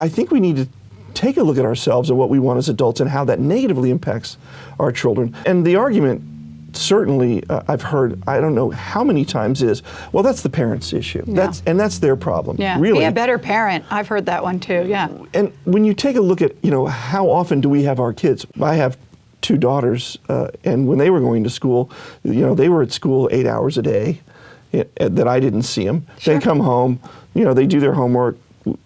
I think we need to take a look at ourselves and what we want as adults and how that negatively impacts our children. And the argument certainly I've heard, I don't know how many times, is, well, that's the parents' issue. Yeah. That's their problem. Yeah. Really. Be a better parent. I've heard that one too. Yeah. And when you take a look at, how often do we have our kids? I have 2 daughters, and when they were going to school, they were at school 8 hours a day that I didn't see them. Sure. They come home, they do their homework,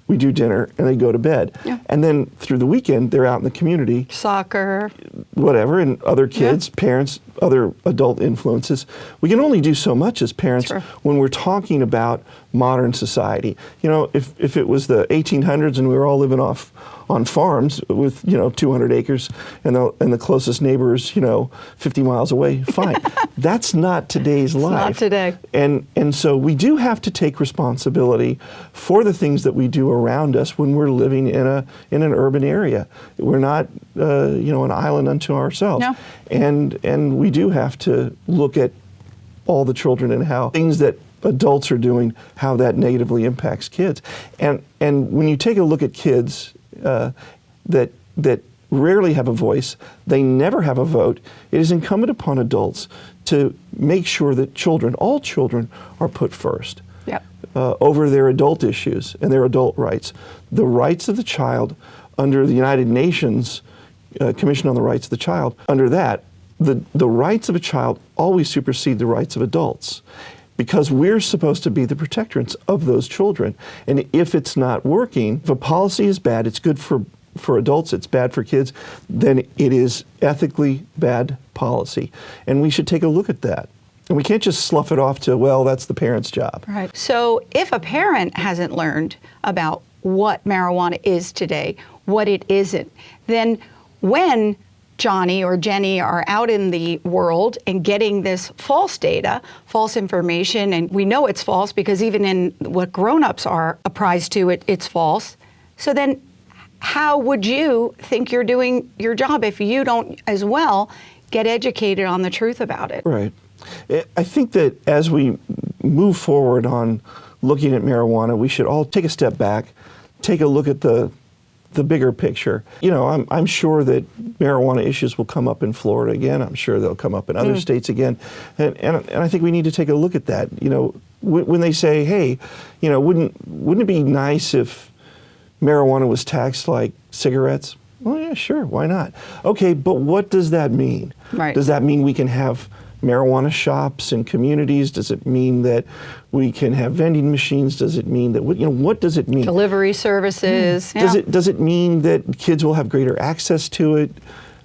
we do dinner, and they go to bed. Yeah. And then through the weekend, they're out in the community. Soccer. Whatever, and other kids, parents, other adult influences. We can only do so much as parents when we're talking about modern society. If it was the 1800s and we were all living on farms with 200 acres and the closest neighbors 50 miles away, fine. That's not today's life. Not today. And so we do have to take responsibility for the things that we do around us when we're living in an urban area. We're not an island unto ourselves. No. And we do have to look at all the children and how things that adults are doing, how that negatively impacts kids. And when you take a look at kids that rarely have a voice, they never have a vote, it is incumbent upon adults to make sure that all children are put first. Yep. Over their adult issues and their adult rights. The rights of the child under the United Nations Commission on the Rights of the Child, under that, the rights of a child always supersede the rights of adults, because we're supposed to be the protectorants of those children. And if it's not working, if a policy is bad, it's good for adults, it's bad for kids, then it is ethically bad policy. And we should take a look at that. And we can't just slough it off to, well, that's the parent's job. Right. So if a parent hasn't learned about what marijuana is today, what it isn't, then when Johnny or Jenny are out in the world and getting this false data, false information, and we know it's false because even in what grown-ups are apprised to, it's false. So then how would you think you're doing your job if you don't as well get educated on the truth about it? Right. I think that as we move forward on looking at marijuana, we should all take a step back, take a look at the bigger picture. I'm sure that marijuana issues will come up in Florida again. I'm sure they'll come up in other states again. And I think we need to take a look at that. When they say, hey, wouldn't it be nice if marijuana was taxed like cigarettes? Well, yeah, sure, why not? Okay, but what does that mean? Right. Does that mean we can have marijuana shops in communities? Does it mean that we can have vending machines? Does it mean that, what does it mean? Delivery services. Yeah. Does it mean that kids will have greater access to it?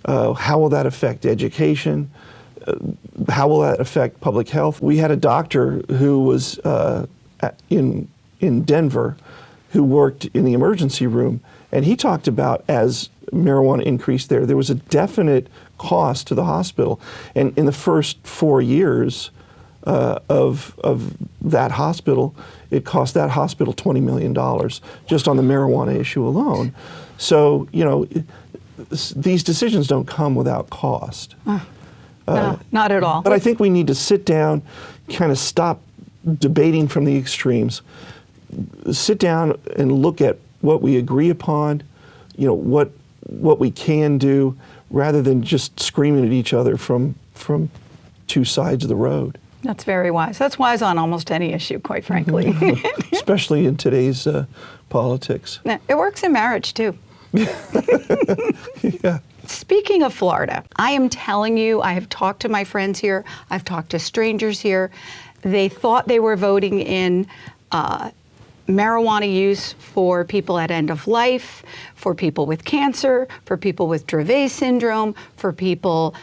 How will that affect education? How will that affect public health? We had a doctor who was in Denver who worked in the emergency room, and he talked about as marijuana increased there was a definite cost to the hospital. And in the first 4 years of that hospital, it cost that hospital $20 million just on the marijuana issue alone. So, these decisions don't come without cost. No, not at all. But I think we need to sit down, kind of stop debating from the extremes, sit down and look at what we agree upon, what we can do, rather than just screaming at each other from 2 sides of the road. That's very wise. That's wise on almost any issue, quite frankly. Especially in today's politics. It works in marriage, too. Yeah. Speaking of Florida, I am telling you, I have talked to my friends here, I've talked to strangers here. They thought they were voting in marijuana use for people at end of life, for people with cancer, for people with Dravet syndrome, for people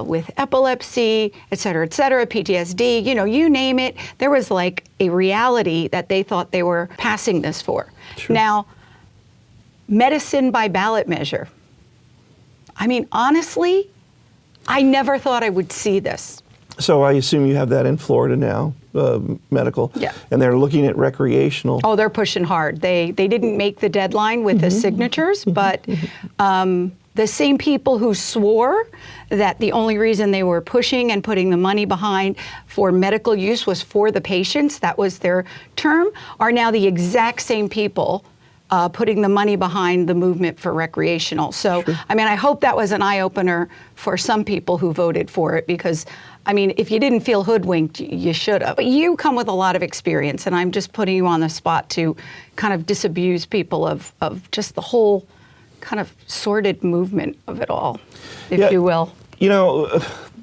with epilepsy, et cetera, PTSD, you name it. There was like a reality that they thought they were passing this for. Sure. Now, medicine by ballot measure. I mean, honestly, I never thought I would see this. So I assume you have that in Florida now, medical. Yeah. And they're looking at recreational. Oh, they're pushing hard. They didn't make the deadline with the signatures, but the same people who swore that the only reason they were pushing and putting the money behind for medical use was for the patients, that was their term, are now the exact same people putting the money behind the movement for recreational. So, I mean, I hope that was an eye-opener for some people who voted for it, because, I mean, if you didn't feel hoodwinked, you should have. But you come with a lot of experience, and I'm just putting you on the spot to kind of disabuse people of just the whole kind of sordid movement of it all, if you will. You know,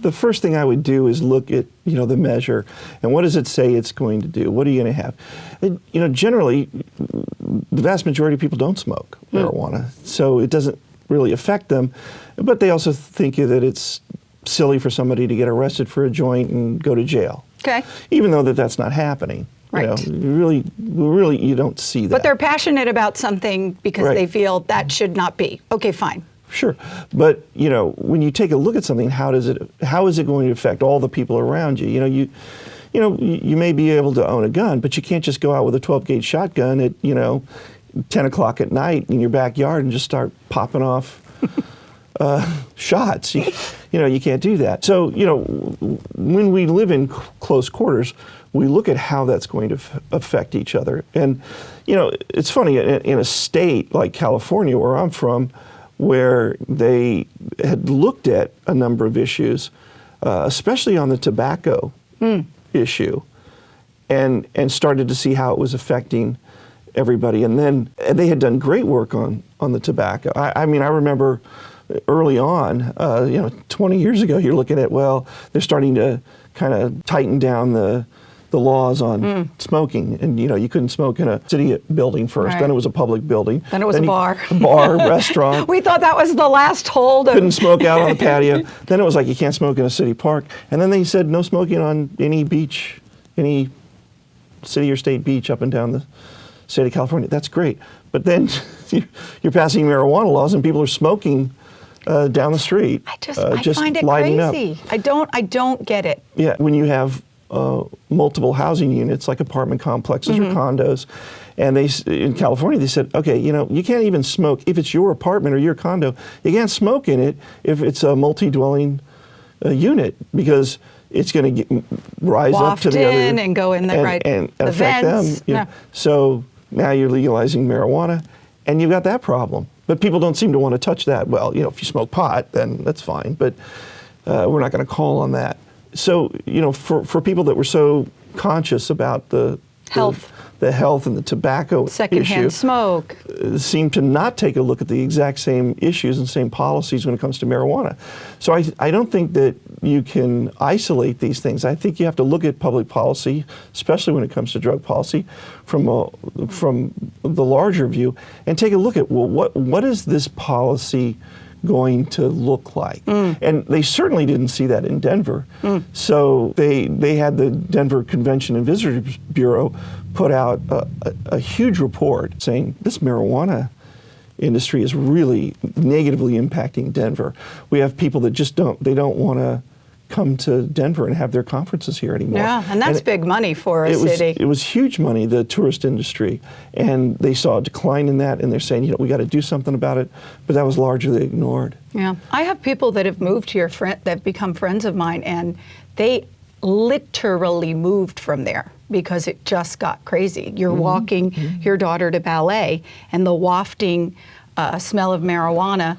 the first thing I would do is look at, you know, the measure, and what does it say it's going to do? What are you going to have? And, you know, generally, the vast majority of people don't smoke marijuana, so it doesn't really affect them, but they also think that it's silly for somebody to get arrested for a joint and go to jail. Okay. Even though that's not happening. Right. You know, really, you don't see that. But they're passionate about something because they feel that should not be. Okay, fine. Sure, but you know, when you take a look at something, how is it going to affect all the people around you? You know, you may be able to own a gun, but you can't just go out with a 12-gauge shotgun at 10 o'clock at night in your backyard and just start popping off shots. You can't do that. So when we live in close quarters, we look at how that's going to affect each other. And it's funny, in a state like California, where I'm from, where they had looked at a number of issues, especially on the tobacco issue, and started to see how it was affecting everybody. And then they had done great work on the tobacco. I mean, I remember early on, 20 years ago, you're looking at, well, they're starting to kind of tighten down the laws on smoking, and you couldn't smoke in a city building first. Then it was a public building. Then it was a bar. Restaurant. We thought that was the last hold. Couldn't smoke out on the patio. Then it was like you can't smoke in a city park. And then they said no smoking on any beach, any city or state beach up and down the state of California. That's great. But then you're passing marijuana laws and people are smoking down the street. I find it crazy. I don't get it. Yeah, when you have multiple housing units like apartment complexes or condos, and in California they said, okay, you can't even smoke if it's your apartment or your condo. You can't smoke in it if it's a multi-dwelling unit, because it's going to rise up to the other and go in there, and affect vents. them. So now you're legalizing marijuana, and you've got that problem. But people don't seem to want to touch that. Well, if you smoke pot, then that's fine, but we're not going to call on that. So, for people that were so conscious about the health and the tobacco secondhand issue, smoke, seem to not take a look at the exact same issues and same policies when it comes to marijuana. So I don't think that you can isolate these things. I think you have to look at public policy, especially when it comes to drug policy, from the larger view, and take a look at, well, what is this policy going to look like? And they certainly didn't see that in Denver. So they had the Denver Convention and Visitors Bureau put out a huge report saying this marijuana industry is really negatively impacting Denver. We have people that just don't want to come to Denver and have their conferences here anymore. Yeah, and that's big money for a city. It was huge money, the tourist industry, and they saw a decline in that, and they're saying, we got to do something about it, but that was largely ignored. Yeah, I have people that have moved here that have become friends of mine, and they literally moved from there because it just got crazy. You're walking your daughter to ballet, and the wafting smell of marijuana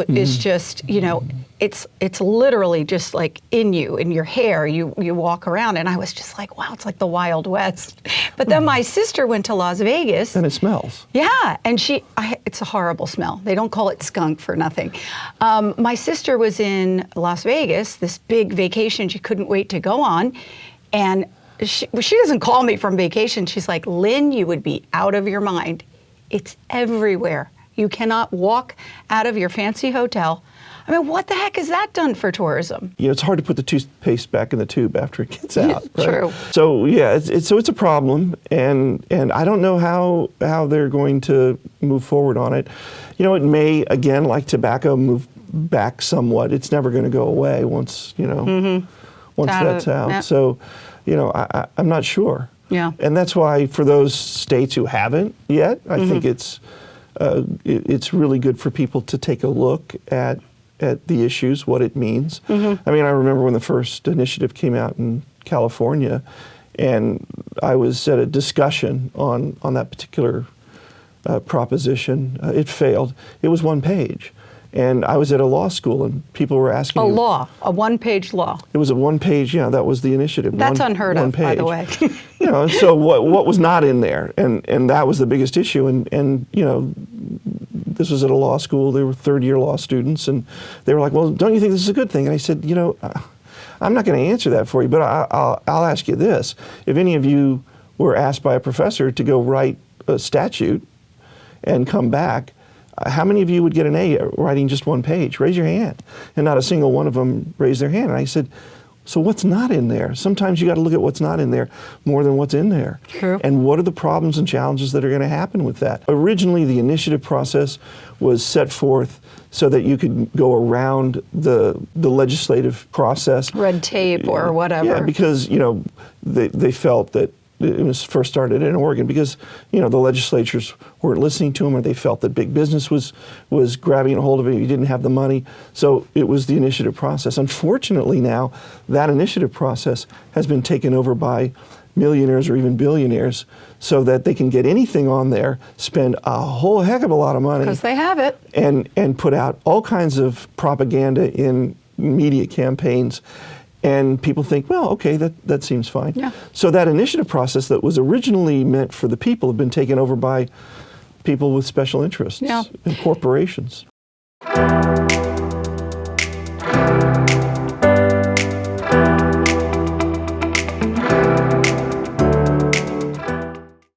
is just, it's literally just like in your hair. You walk around, and I was just like, wow, it's like the Wild West. But then my sister went to Las Vegas. And it smells. Yeah, and it's a horrible smell. They don't call it skunk for nothing. My sister was in Las Vegas, this big vacation she couldn't wait to go on, and she doesn't call me from vacation. She's like, Lynn, you would be out of your mind. It's everywhere. You cannot walk out of your fancy hotel. I mean, what the heck has that done for tourism? It's hard to put the toothpaste back in the tube after it gets out. Right? True. So yeah, it's a problem, and I don't know how they're going to move forward on it. It may, again, like tobacco, move back somewhat. It's never going to go away once that's out. Yeah. So, I'm not sure. Yeah. And that's why for those states who haven't yet, I think it's really good for people to take a look at the issues, what it means. I mean, I remember when the first initiative came out in California, and I was at a discussion on that particular proposition. It failed. It was one page. And I was at a law school, and people were asking A me, law, a one-page law. It was a one-page, yeah, that was the initiative. That's unheard of, by the way. You know, and so what was not in there? And that was the biggest issue. And you know, this was at a law school. They were third-year law students, and they were like, well, don't you think this is a good thing? And I said, you know, I'm not going to answer that for you, but I'll ask you this. If any of you were asked by a professor to go write a statute and come back, how many of you would get an A writing just one page? Raise your hand. And not a single one of them raised their hand. And I said, so what's not in there? Sometimes you got to look at what's not in there more than what's in there. True. And what are the problems and challenges that are going to happen with that? Originally, the initiative process was set forth so that you could go around the legislative process. Red tape or whatever. Yeah, because, you know, they felt that it was first started in Oregon because, you know, the legislatures weren't listening to them, or they felt that big business was grabbing a hold of it. You didn't have the money. So it was the initiative process. Unfortunately now, that initiative process has been taken over by millionaires or even billionaires so that they can get anything on there, spend a whole heck of a lot of money. Because they have it. And put out all kinds of propaganda in media campaigns. And people think, well, okay, that seems fine. Yeah. So that initiative process that was originally meant for the people have been taken over by people with special interests Yeah. and corporations.